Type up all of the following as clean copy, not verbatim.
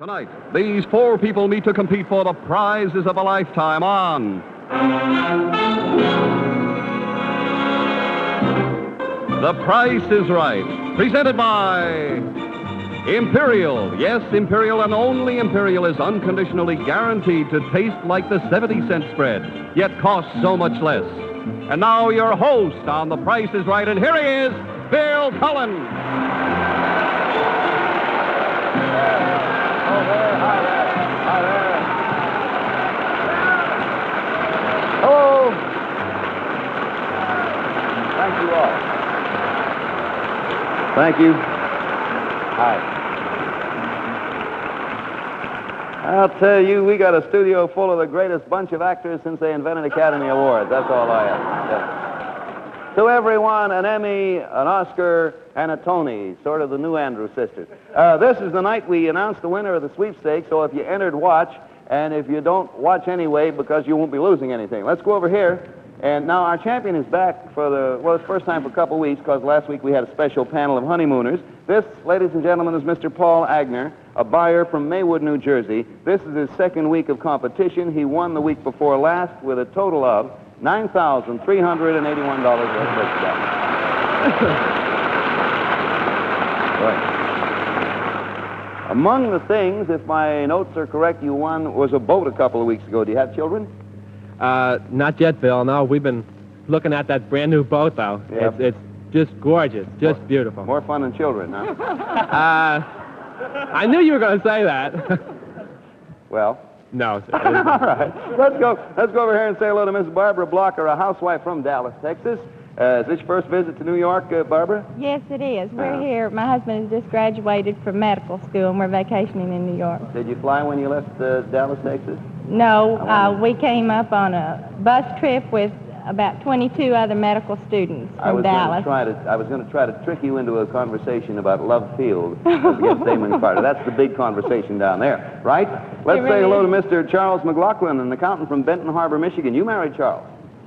Tonight, these four people meet to compete for the prizes of a lifetime on The Price is Right, presented by Imperial. Yes, Imperial and only Imperial is unconditionally guaranteed to taste like the 70-cent spread, yet costs so much less. And now your host on The Price is Right, and here he is, Bill Cullen. Oh, there. Hi there. Hi there. Hello. Thank you all. Thank you. Hi. I'll tell you, we got a studio full of the greatest bunch of actors since they invented Academy Awards. That's all I have. Yeah. To everyone, an Emmy, an Oscar, and a Tony, sort of the new Andrews sisters. This is the night we announce the winner of the Sweepstakes, so if you entered, watch, and if you don't, watch anyway, because you won't be losing anything. Let's go over here. And now our champion is back for it's first time for a couple of weeks, because last week we had a special panel of honeymooners. This, ladies and gentlemen, is Mr. Paul Agner, a buyer from Maywood, New Jersey. This is his second week of competition. He won the week before last with a total of $9,381 Right. Among the things, if my notes are correct, you won was a boat a couple of weeks ago. Do you have children? Not yet, Bill. No, we've been looking at that brand new boat, though. Yep. It's just gorgeous, just beautiful. More fun than children, huh? I knew you were going to say that. Well. No. All right. Let's go over here and say hello to Miss Barbara Blocker, a housewife from Dallas, Texas. Is this your first visit to New York, Barbara? Yes, it is. We're here. My husband has just graduated from medical school, and we're vacationing in New York. Did you fly when you left Dallas, Texas? No, we came up on a bus trip with about 22 other medical students from Dallas. I was going to try to trick you into a conversation about Love Field against Damon Carter. That's the big conversation down there, right? Let's say hello to Mr. Charles McLaughlin, an accountant from Benton Harbor, Michigan. You married Charles?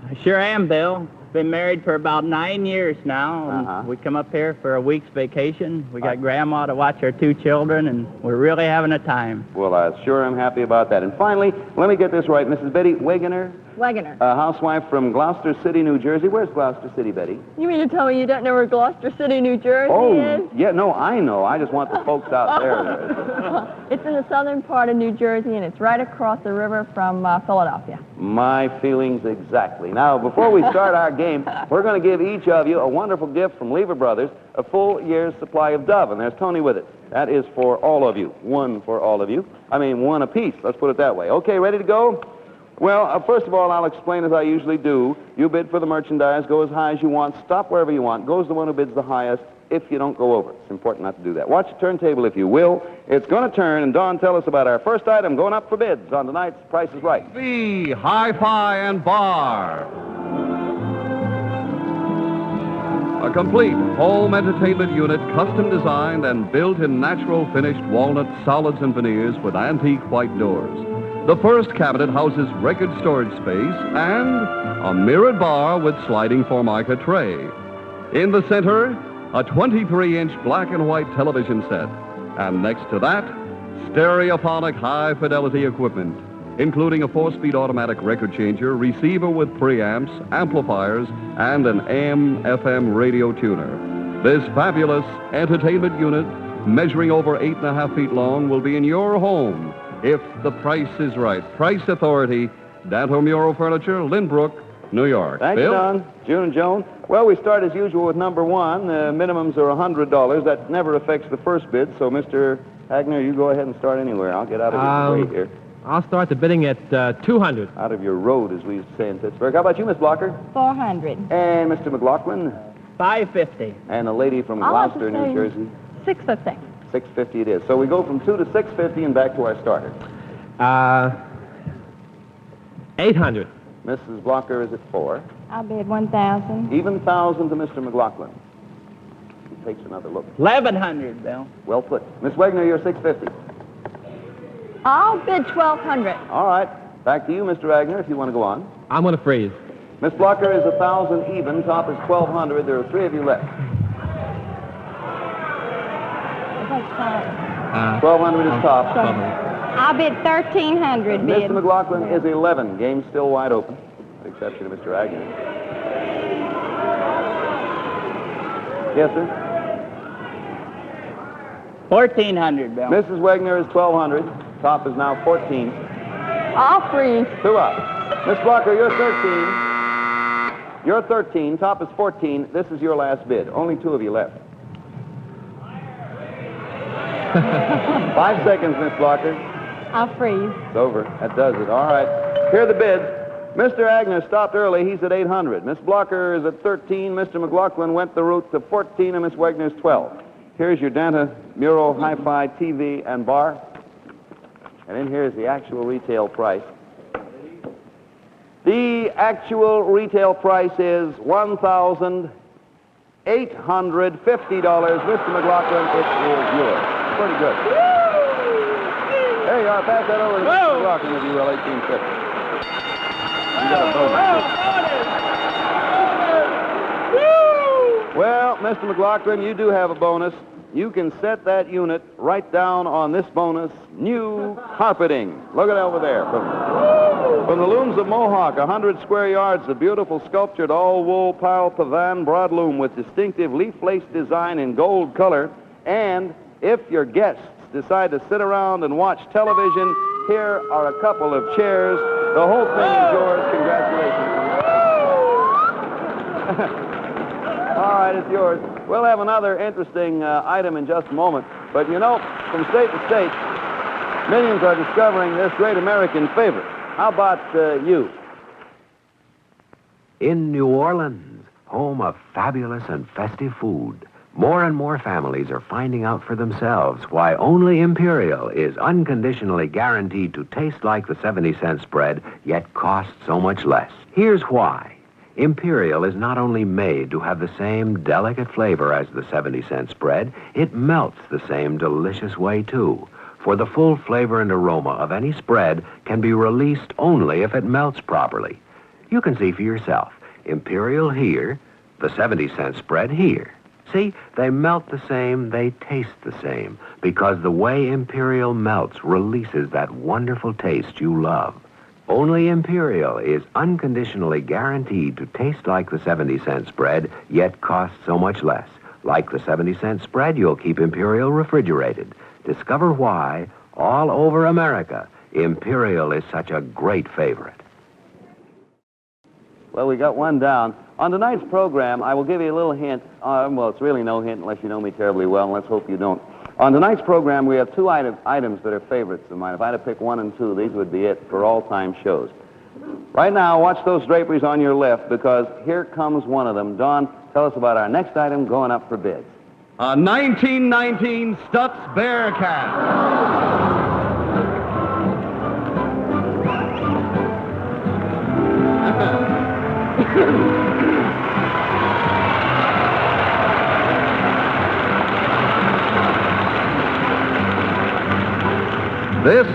I sure am, Bill. Been married for about 9 years now. And we come up here for a week's vacation. We got Grandma to watch our two children, and we're really having a time. Well, I sure am happy about that. And finally, let me get this right. Mrs. Betty Wegener? Wegener. A housewife from Gloucester City, New Jersey. Where's Gloucester City, Betty? You mean to tell me you don't know where Gloucester City, New Jersey is? Yeah, no, I know. I just want the folks out there. It's in the southern part of New Jersey, and it's right across the river from Philadelphia. My feelings exactly. Now, before we start our game, we're going to give each of you a wonderful gift from Lever Brothers, a full year's supply of Dove, and there's Tony with it. That is for all of you. One for all of you. I mean, one apiece. Let's put it that way. Okay, ready to go? Well, first of all, I'll explain as I usually do. You bid for the merchandise, go as high as you want, stop wherever you want, goes the one who bids the highest if you don't go over. It's important not to do that. Watch the turntable if you will. It's going to turn, and Don, tell us about our first item going up for bids on tonight's Price is Right. The Hi-Fi and Bar. A complete home entertainment unit, custom designed and built in natural finished walnut solids and veneers with antique white doors. The first cabinet houses record storage space and a mirrored bar with sliding Formica tray. In the center, a 23-inch black and white television set. And next to that, stereophonic high-fidelity equipment, including a 4-speed automatic record changer, receiver with preamps, amplifiers, and an AM/FM radio tuner. This fabulous entertainment unit, measuring over 8.5 feet long, will be in your home if the price is right. Price Authority, Danto Muro Furniture, Lynbrook, New York. Thank you, Don. June and Joan. Well, we start as usual with number one. The minimums are $100. That never affects the first bid, so Mr. Agner, you go ahead and start anywhere. I'll get out of your way here. I'll start the bidding at 200. Out of your road, as we used to say in Pittsburgh. How about you, Miss Blocker? 400. And Mr. McLaughlin? $550. And a lady from Gloucester, New Jersey? 650. $650 it is. So we go from 2 to $650 and back to our starter. 800. Mrs. Blocker is at 4. I'll bid 1,000. Even 1,000 to Mr. McLaughlin. He takes another look. 1,100, Bill. Well put. Miss Wagner, you're 650. I'll bid 1,200. All right. Back to you, Mr. Wagner, if you want to go on. I'm going to freeze. Miss Blocker is 1,000 even. Top is 1,200. There are 3 of you left. 1,200 is top. I'll bid 1,300 bid. Mr. McLaughlin is 11. Game's still wide open, with the exception of Mr. Agnew. Yes, sir? 1,400, Bill. Mrs. Wegner is 1,200. Top is now 14. I'll freeze. 2 up. Miss Blocker, you're 13. You're 13. Top is 14. This is your last bid. Only 2 of you left. 5 seconds, Miss Blocker. I'll freeze. It's over. That does it. All right. Here are the bids. Mr. Agner stopped early. He's at 800. Miss Blocker is at 13. Mr. McLaughlin went the route to 14, and Miss Wegner's 12. Here's your Danta Muro Hi-Fi TV and bar. And in here is the actual retail price. The actual retail price is $1,850. Mr. McLaughlin, it is yours. Pretty good. There you are. Pass that over to Mr. McLaughlin if you will, 1850. You got a bonus. Well, Mr. McLaughlin, you do have a bonus. You can set that unit right down on this bonus, new carpeting. Look at that over there. From the looms of Mohawk, 100 square yards of beautiful sculptured all-wool pile pavan broadloom with distinctive leaf-lace design in gold color. And if your guests decide to sit around and watch television, here are a couple of chairs. The whole thing is yours. Congratulations. All right, it's yours. We'll have another interesting item in just a moment. But you know, from state to state, millions are discovering this great American favorite. How about you? In New Orleans, home of fabulous and festive food, more and more families are finding out for themselves why only Imperial is unconditionally guaranteed to taste like the 70-cent spread, yet cost so much less. Here's why. Imperial is not only made to have the same delicate flavor as the 70-cent spread, it melts the same delicious way, too. For the full flavor and aroma of any spread can be released only if it melts properly. You can see for yourself. Imperial here, the 70-cent spread here. See, they melt the same, they taste the same, because the way Imperial melts releases that wonderful taste you love. Only Imperial is unconditionally guaranteed to taste like the 70-cent spread, yet cost so much less. Like the 70-cent spread, you'll keep Imperial refrigerated. Discover why, all over America, Imperial is such a great favorite. Well, we got one down. On tonight's program, I will give you a little hint. Well, it's really no hint unless you know me terribly well, and let's hope you don't. On tonight's program, we have 2 items that are favorites of mine. If I had to pick 1 and 2, these would be it for all-time shows. Right now, watch those draperies on your left, because here comes one of them. Don, tell us about our next item going up for bids. A 1919 Stutz Bearcat. This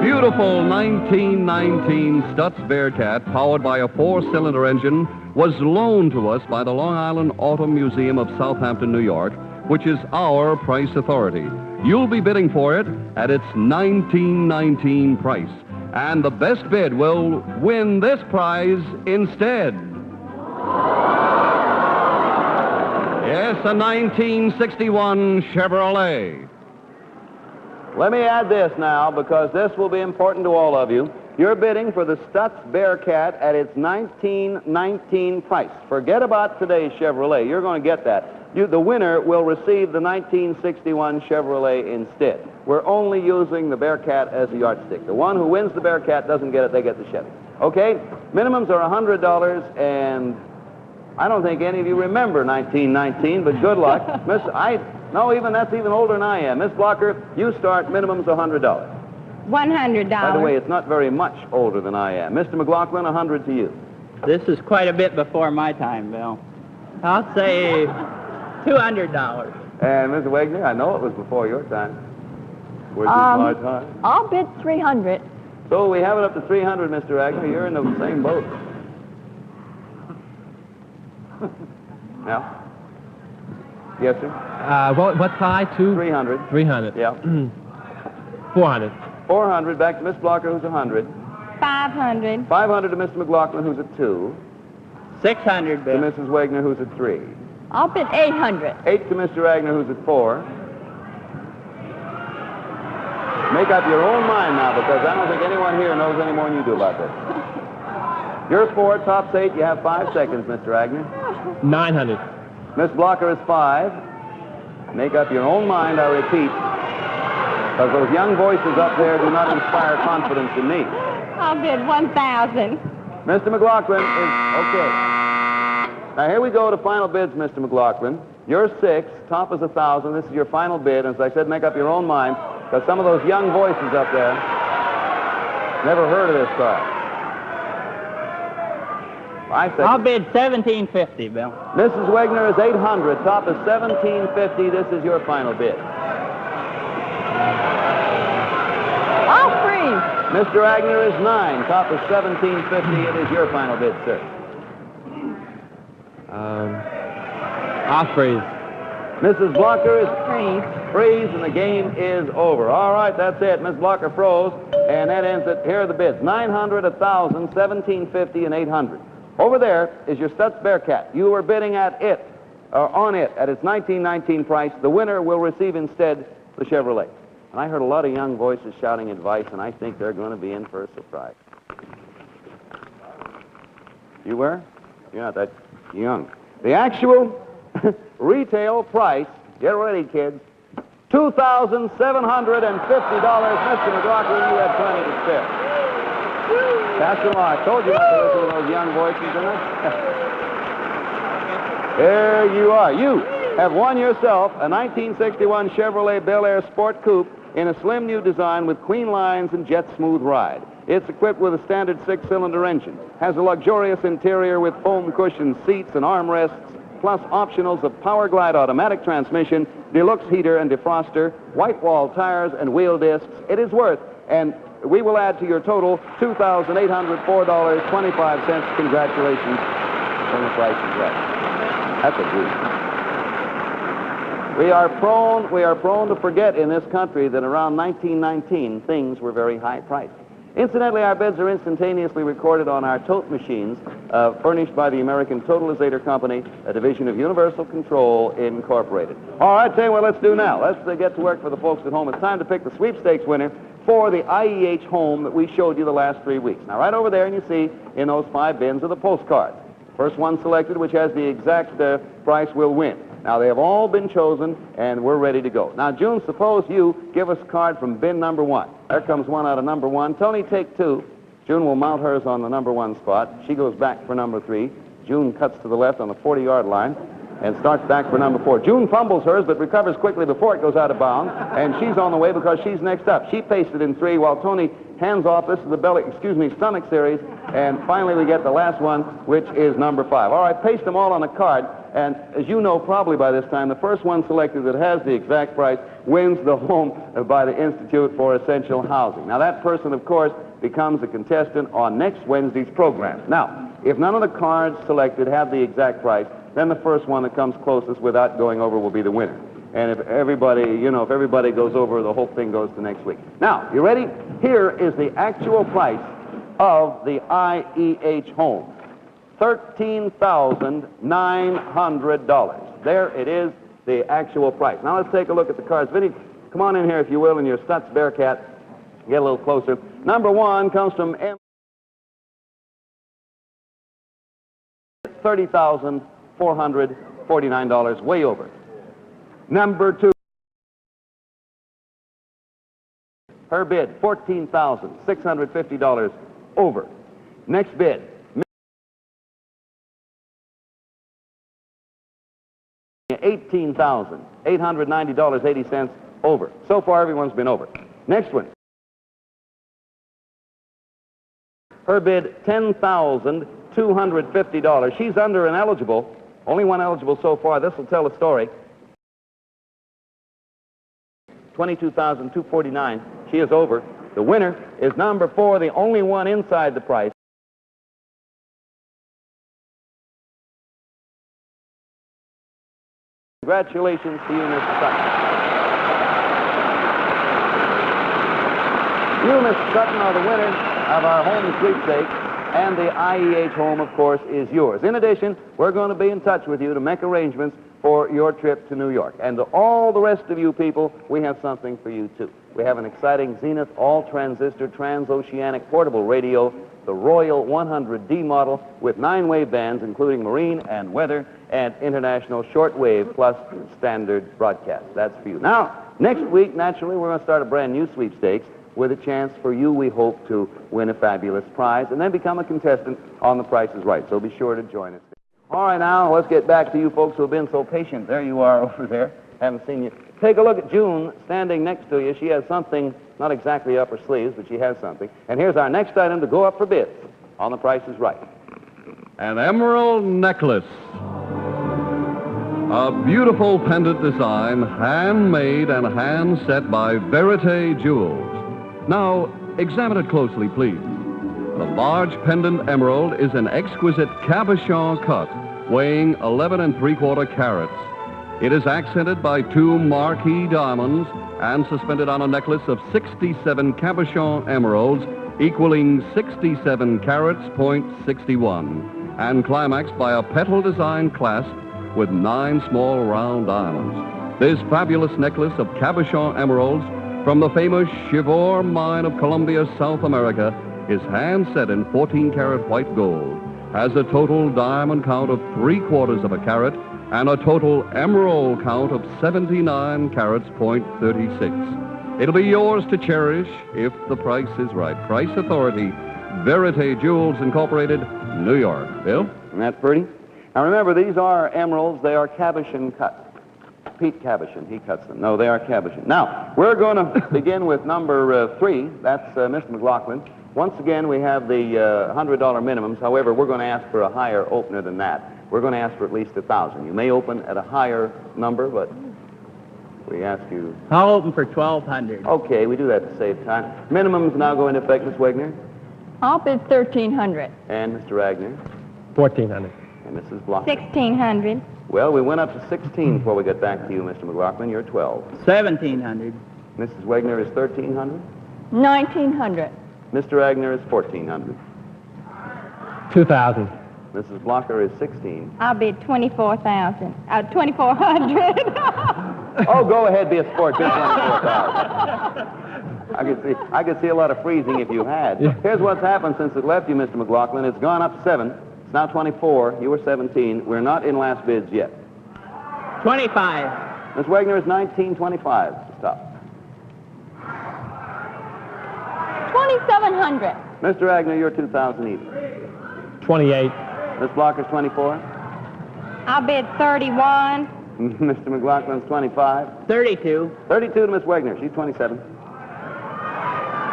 beautiful 1919 Stutz Bearcat, powered by a 4-cylinder engine, was loaned to us by the Long Island Auto Museum of Southampton, New York, which is our price authority. You'll be bidding for it at its 1919 price, and the best bid will win this prize instead. Yes, a 1961 Chevrolet. Let me add this now, because this will be important to all of you. You're bidding for the Stutz Bearcat at its 1919 price. Forget about today's Chevrolet. You're going to get that. The winner will receive the 1961 Chevrolet instead. We're only using the Bearcat as a yardstick. The one who wins the Bearcat doesn't get it, they get the Chevy. Okay? Minimums are $100, and I don't think any of you remember 1919, but good luck. That's even older than I am. Miss Blocker, you start, minimum's $100. $100. By the way, it's not very much older than I am. Mr. McLaughlin, 100 to you. This is quite a bit before my time, Bill. I'll say $200. And Mr. Wagner, I know it was before your time. Was it my time? I'll bid 300. So we have it up to 300, Mr. Wagner. You're in the same boat. Yeah. Yes, sir. What size? 300. 300. Yeah. 400. 400 back to Miss Blocker, who's 100. 500. 500 to Mr. McLaughlin, who's at 2. 600, To Bill. Mrs. Wagner, who's at 3. I'll bid 800. 8 to Mr. Wagner, who's at 4. Make up your own mind now, because I don't think anyone here knows any more than you do about this. You're 4, tops 8. You have 5 seconds, Mr. Wagner. 900. Miss Blocker is 5. Make up your own mind, I repeat, because those young voices up there do not inspire confidence in me. I'll bid 1,000. Mr. McLaughlin is okay. Now, here we go to final bids, Mr. McLaughlin. You're 6, top is 1,000. This is your final bid. As I said, make up your own mind, because some of those young voices up there never heard of this car. I'll bid 1750, Bill. Mrs. Wagner is 800. Top is 1750. This is your final bid. I'll freeze. Mr. Wagner is 9. Top is 1750. It is your final bid, sir. I'll freeze. Mrs. Blocker is Freeze. freeze, and the game is over. All right, that's it. Miss Blocker froze, and that ends it. Here are the bids: 900, 1,000, 1750, and 800. Over there is your Stutz Bearcat. You were bidding at it, or on it, at its 1919 price. The winner will receive instead the Chevrolet. And I heard a lot of young voices shouting advice, and I think they're going to be in for a surprise. You were? You're not that young. The actual retail price, get ready, kids, $2,750. Mr. McLaughlin, you had plenty to spare. Pass them on. I told you not to listen to those young voices, didn't I? There you are. You have won yourself a 1961 Chevrolet Bel Air Sport Coupe in a slim new design with clean lines and jet smooth ride. It's equipped with a standard 6-cylinder engine, has a luxurious interior with foam cushioned seats and armrests, plus optionals of Power Glide automatic transmission, deluxe heater and defroster, white wall tires, and wheel discs. It is worth, and we will add to your total $2,804.25. Congratulations on the price is right. That's a deal. We are prone to forget in this country that around 1919 things were very high priced. Incidentally, our bids are instantaneously recorded on our tote machines furnished by the American Totalizator Company, a division of Universal Control Incorporated. All right, tell you what let's do now. Let's get to work for the folks at home. It's time to pick the sweepstakes winner for the IEH home that we showed you the last 3 weeks. Now, right over there, and you see in those 5 bins are the postcards. First one selected, which has the exact price, will win. Now, they have all been chosen, and we're ready to go. Now, June, suppose you give us a card from bin number 1. There comes one out of number 1. Tony, take 2. June will mount hers on the number 1 spot. She goes back for number 3. June cuts to the left on the 40-yard line and starts back for number 4. June fumbles hers, but recovers quickly before it goes out of bounds, and she's on the way because she's next up. She pasted in 3 while Tony hands off. This is the stomach series, and finally we get the last one, which is number 5. All right, paste them all on a card, and as you know probably by this time, the first one selected that has the exact price wins the home by the Institute for Essential Housing. Now, that person, of course, becomes a contestant on next Wednesday's program. Now, if none of the cards selected have the exact price, then the first one that comes closest without going over will be the winner. And if everybody goes over, the whole thing goes to next week. Now, you ready? Here is the actual price of the IEH home. $13,900. There it is, the actual price. Now, let's take a look at the cards. Vinny, come on in here, if you will, in your Stutz Bearcat. Get a little closer. Number 1 comes from M. $30,449, way over. Number 2, her bid, $14,650, over. Next bid, $18,890.80, over. So far, everyone's been over. Next one. Her bid, $10,250. She's under and eligible. Only one eligible so far. This will tell the story. $22,249. She is over. The winner is number 4, the only one inside the price. Congratulations to you, Mr. Sutton. You, Mr. Sutton, are the winner of our home sweepstakes, and the IEH home, of course, is yours. In addition, we're going to be in touch with you to make arrangements for your trip to New York. And to all the rest of you people, we have something for you, too. We have an exciting Zenith all-transistor transoceanic portable radio, the Royal 100D model, with 9 wave bands, including marine and weather and international shortwave plus standard broadcast. That's for you. Now, next week, naturally, we're going to start a brand new sweepstakes with a chance for you, we hope, to win a fabulous prize and then become a contestant on The Price is Right. So be sure to join us. All right, now, let's get back to you folks who have been so patient. There you are over there. Haven't seen you. Take a look at June standing next to you. She has something, not exactly up her sleeves, but she has something. And here's our next item to go up for bids on The Price is Right. An emerald necklace. A beautiful pendant design, handmade and hand set by Verite Jewels. Now, examine it closely, please. The large pendant emerald is an exquisite cabochon cut, weighing 11 3/4 carats. It is accented by 2 marquise diamonds and suspended on a necklace of 67 cabochon emeralds, equaling 67 carats, .61, and climaxed by a petal design clasp with 9 small round diamonds. This fabulous necklace of cabochon emeralds from the famous Chivor mine of Colombia, South America, is hand set in 14-carat white gold, has a total diamond count of 3/4 of a carat, and a total emerald count of 79 carats, .36. It'll be yours to cherish if the price is right. Price Authority, Verite Jewels Incorporated, New York. Bill? Isn't that pretty? Now remember, these are emeralds. They are cabochon cut. Pete Cabochon, he cuts them. No, they are cabochon. Now, we're going to begin with number 3. That's Mr. McLaughlin. Once again, we have the $100 minimums. However, we're going to ask for a higher opener than that. We're going to ask for at least $1,000. You may open at a higher number, but we ask you... I'll open for $1,200. Okay, we do that to save time. Minimums now go into effect, Miss Wegner. I'll bid $1,300. And Mr. Ragnar. $1,400. And Mrs. Block. $1,600. Well, we went up to 16 before we got back to you, Mr. McLaughlin. You're 12. $1,700. Mrs. Wegner is 1,300. $1,900. Mr. Ragnar is 1,400. $2,000. Mrs. Blocker is 16. I'll bid $24,000. $2,400. Oh, go ahead, be a sport. Bid 24,000. I could see a lot of freezing if you had. Yeah. Here's what's happened since it left you, Mr. McLaughlin. It's gone up 7. It's now 24. You were 17. We're not in last bids yet. 25. Miss Wegner is 1925. Stop. $2,700. Mr. Ragnar, you're 2,000 even. 28. Miss Blocker's 24. I'll bid 31. Mr. McLaughlin's 25. 32. 32 to Miss Wegner. She's 27.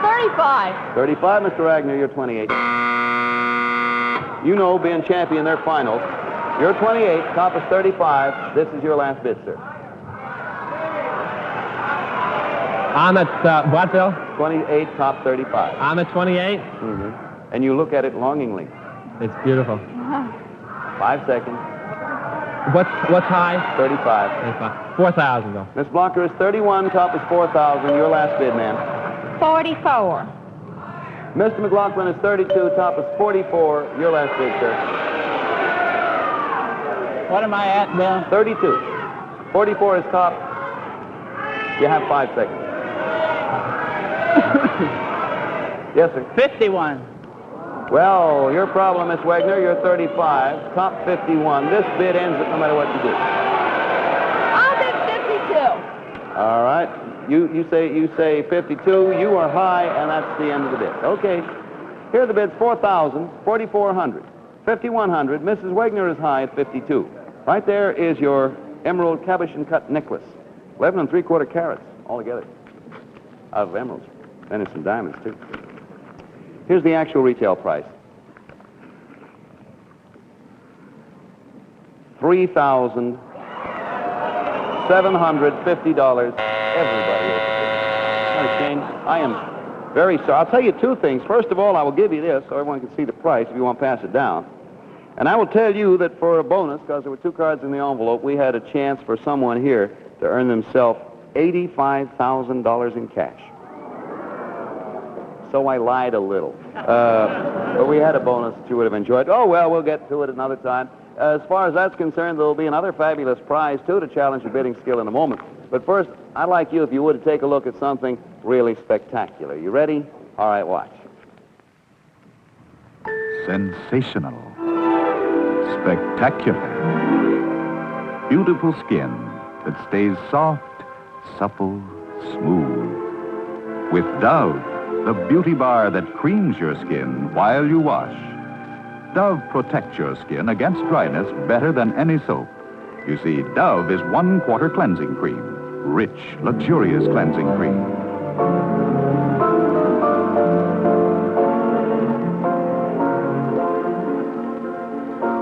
35. 35, Mr. Ragnar, you're 28. You know, being champion, they're finals. You're 28, top is 35. This is your last bid, sir. I'm at, what, Bill? 28, top 35. I'm at 28. Mm-hmm. And you look at it longingly. It's beautiful. 5 seconds. What's high? 35. 4,000, though. Miss Blocker is 31, top is 4,000. Your last bid, ma'am. 44. Mr. McLaughlin is 32, top is 44. Your last bid, sir. What am I at, Bill? 32. 44 is top. You have 5 seconds. Yes, sir. 51. Well, your problem, Miss Wegner, you're 35, top 51. This bid ends it no matter what you do. I'll bid 52. All right. You say 52. You are high, and that's the end of the bid. Okay. Here are the bids: 4,000, 4,400, 5,100. Mrs. Wegner is high at 52. Right there is your emerald cabochon cut necklace, 11 3/4 carats altogether, out of emeralds. Then there's some diamonds too. Here's the actual retail price: $3,750. Everybody is. Shane, I am very sorry. I'll tell you 2 things. First of all, I will give you this so everyone can see the price if you want to pass it down. And I will tell you that for a bonus, because there were 2 cards in the envelope, we had a chance for someone here to earn themselves $85,000 in cash. So I lied a little. But we had a bonus that you would have enjoyed. Oh, well, we'll get to it another time. As far as that's concerned, there will be another fabulous prize, too, to challenge your bidding skill in a moment. But first, I'd like you, if you would, to take a look at something really spectacular. You ready? All right, watch. Sensational. Spectacular. Beautiful skin that stays soft, supple, smooth. With Dove, the beauty bar that creams your skin while you wash. Dove protects your skin against dryness better than any soap. You see, Dove is 1/4 cleansing cream. Rich, luxurious cleansing cream.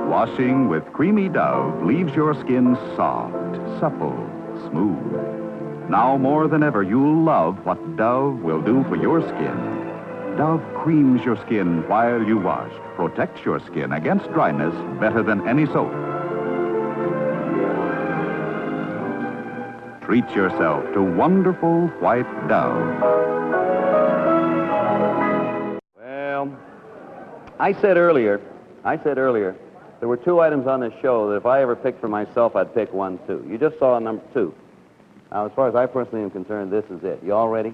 Washing with creamy Dove leaves your skin soft, supple, smooth. Now more than ever, you'll love what Dove will do for your skin. Dove creams your skin while you wash, protects your skin against dryness better than any soap. Treat yourself to wonderful white Dove. Well, I said earlier, there were 2 items on this show that if I ever picked for myself, I'd pick 1, too. You just saw number 2. Now, as far as I personally am concerned, this is it. You all ready?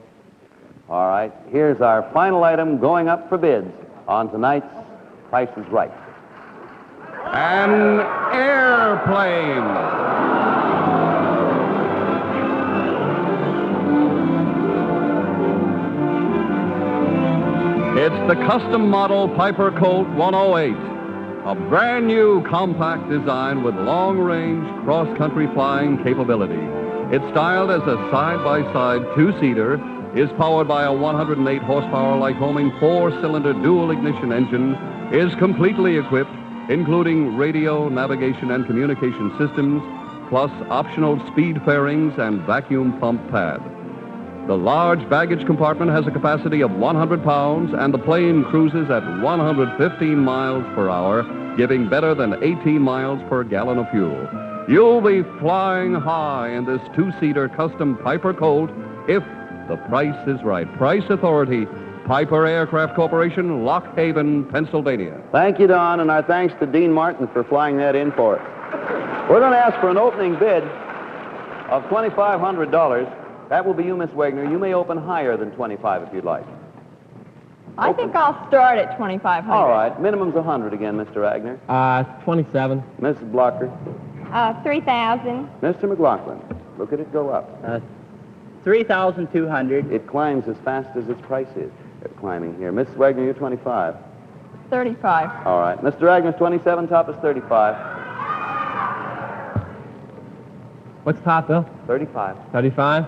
All right. Here's our final item going up for bids on tonight's Price is Right. An airplane. It's the custom model Piper Colt 108. A brand new compact design with long-range cross-country flying capability. It's styled as a side-by-side 2-seater, is powered by a 108 horsepower Lycoming 4-cylinder dual-ignition engine, is completely equipped, including radio, navigation, and communication systems, plus optional speed fairings and vacuum pump pad. The large baggage compartment has a capacity of 100 pounds, and the plane cruises at 115 miles per hour, giving better than 18 miles per gallon of fuel. You'll be flying high in this 2-seater custom Piper Colt if the price is right. Price Authority, Piper Aircraft Corporation, Lock Haven, Pennsylvania. Thank you, Don, and our thanks to Dean Martin for flying that in for us. We're going to ask for an opening bid of $2,500. That will be you, Miss Wagner. You may open higher than 25 if you'd like. I think I'll start at 2,500. All right. Minimum's 100 again, Mr. Wagner. 27. Mrs. Blocker. 3,000. Mr. McLaughlin. Look at it go up. 3,200. It climbs as fast as its price is climbing here. Mrs. Wagner, you're 25. 35. All right. Mr. Wagner's 27. Top is 35. What's top, Bill? 35. 35?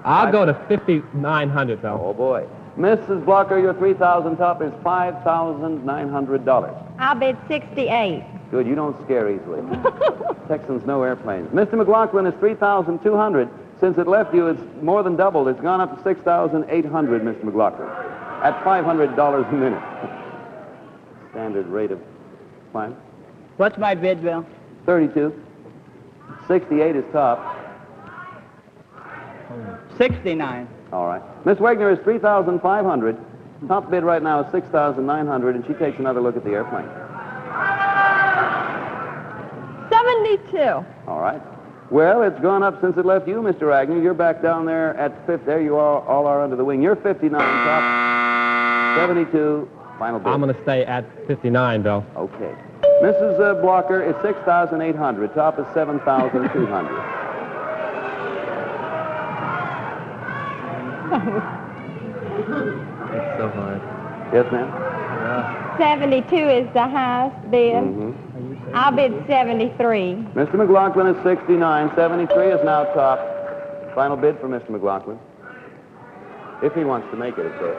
I'll go to 5,900, though. Oh, boy. Mrs. Blocker, your 3,000 top is $5,900. I'll bid 68. Good, you don't scare easily. Texans, no airplanes. Mr. McLaughlin is 3,200. Since it left you, it's more than doubled. It's gone up to 6,800, Mr. McLaughlin, at $500 a minute. Standard rate of climb. What's my bid, Bill? 32. 68 is top. 69. All right. Miss Wagner is 3,500. Top bid right now is 6,900, and she takes another look at the airplane. 72. All right. Well, it's gone up since it left you, Mr. Agnew. You're back down there at 50. There you all are under the wing. You're 59 top. 72. Final bid. I'm going to stay at 59, Bill. Okay. Mrs. Blocker is 6,800. Top is 7,200. It's so hard. Yes, ma'am? 72 is the highest bid. I'll bid 73. Mr. McLaughlin is 69. 73 is now top. Final bid for Mr. McLaughlin. If he wants to make it, of course.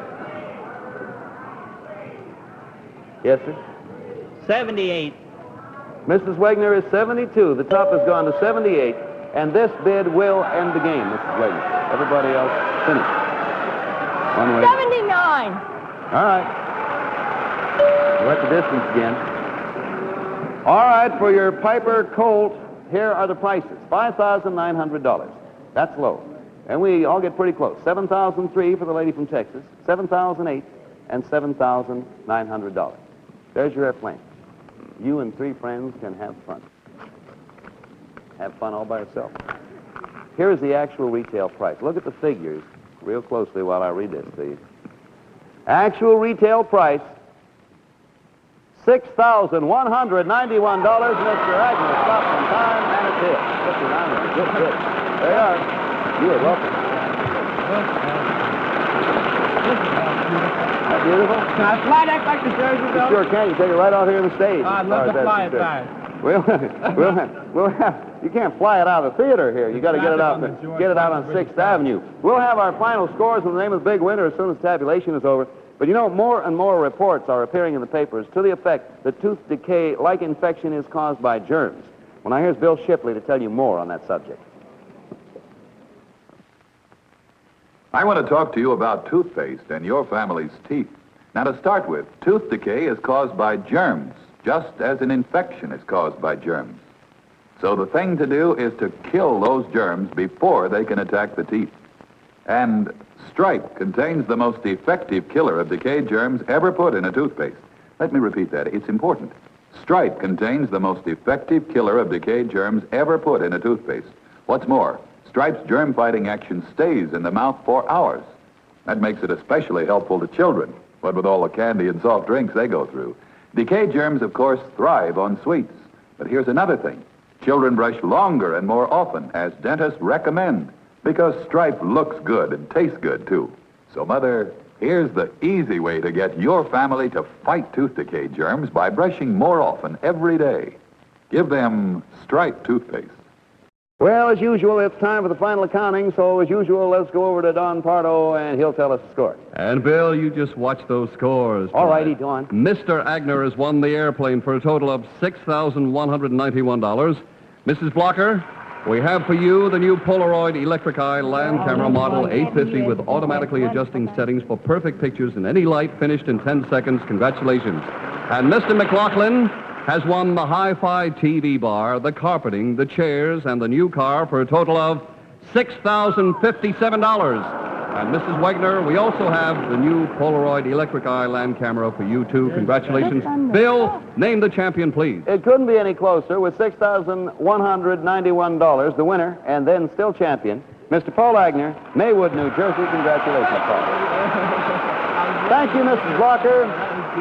Yes, sir? 78. Mrs. Wagner is 72. The top has gone to 78. And this bid will end the game, Mrs. Wagner. Everybody else, finished. One way. 79. All right. We're at the distance again. All right, for your Piper Colt, here are the prices. $5,900. That's low. And we all get pretty close. $7,003 for the lady from Texas, $7,008, and $7,900. There's your airplane. You and 3 friends can have fun. Have fun all by yourself. Here's the actual retail price. Look at the figures real closely while I read this, please. Actual retail price, $6,191. Mr. Agnew stopped in time, and it's it. Good. There you are. You are welcome. That beautiful? Can I fly that back to Jersey, You Bill? sure can. You take it right out here on the stage. I'd love to fly it back. We'll have. You can't fly it out of the theater here. You got to get it out on 6th Avenue. We'll have our final scores with the name of the big winner as soon as tabulation is over. But you know, more and more reports are appearing in the papers to the effect that tooth decay, like infection, is caused by germs. Well, now here's Bill Shipley to tell you more on that subject. I want to talk to you about toothpaste and your family's teeth. Now, to start with, tooth decay is caused by germs, just as an infection is caused by germs. So the thing to do is to kill those germs before they can attack the teeth. And Stripe contains the most effective killer of decayed germs ever put in a toothpaste. Let me repeat that. It's important. Stripe contains the most effective killer of decayed germs ever put in a toothpaste. What's more, Stripe's germ-fighting action stays in the mouth for hours. That makes it especially helpful to children, what with all the candy and soft drinks they go through. Decayed germs, of course, thrive on sweets. But here's another thing. Children brush longer and more often, as dentists recommend, because Stripe looks good and tastes good, too. So, Mother, here's the easy way to get your family to fight tooth decay germs by brushing more often every day. Give them Stripe toothpaste. Well, as usual, it's time for the final accounting, so as usual, let's go over to Don Pardo, and he'll tell us the score. And, Bill, you just watch those scores. All righty, Don. Mr. Agner has won the airplane for a total of $6,191. Mrs. Blocker, we have for you the new Polaroid Electric Eye Land Camera Model 850 with automatically adjusting settings for perfect pictures in any light, finished in 10 seconds. Congratulations. And Mr. McLaughlin has won the Hi-Fi TV bar, the carpeting, the chairs, and the new car for a total of $6,057. And Mrs. Wagner, we also have the new Polaroid Electric Eye Land Camera for you, too. Congratulations. Bill, name the champion, please. It couldn't be any closer with $6,191, the winner, and then still champion, Mr. Paul Agner, Maywood, New Jersey. Congratulations, Paul. Thank you, Mrs. Blocker,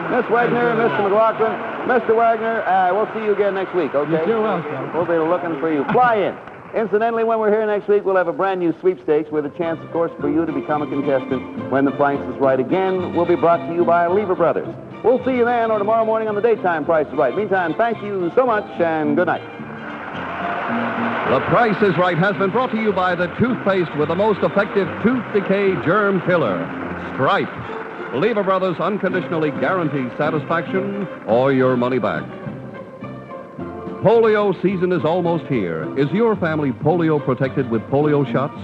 Miss Wagner, Mr. McLaughlin, Mr. Wagner. We'll see you again next week, okay? You're welcome. We'll be looking for you. Fly in. Incidentally, when we're here next week, we'll have a brand new sweepstakes with a chance, of course, for you to become a contestant when the price is right again. Will be brought to you by Lever Brothers. We'll see you then or tomorrow morning on the daytime Price is Right. Meantime, thank you so much and good night. The Price is Right has been brought to you by the toothpaste with the most effective tooth decay germ killer, Stripe. Lever Brothers unconditionally guarantee satisfaction or your money back. Polio season is almost here. Is your family polio protected with polio shots?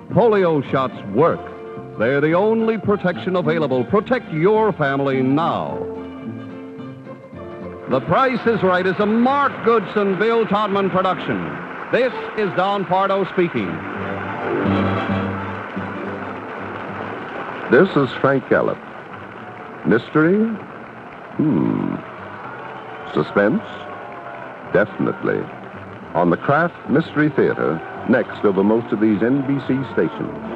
Polio shots work. They're the only protection available. Protect your family now. The Price is Right is a Mark Goodson, Bill Todman production. This is Don Pardo speaking. This is Frank Gallup. Mystery? Suspense? Definitely. On the Kraft Mystery Theater, next over most of these NBC stations.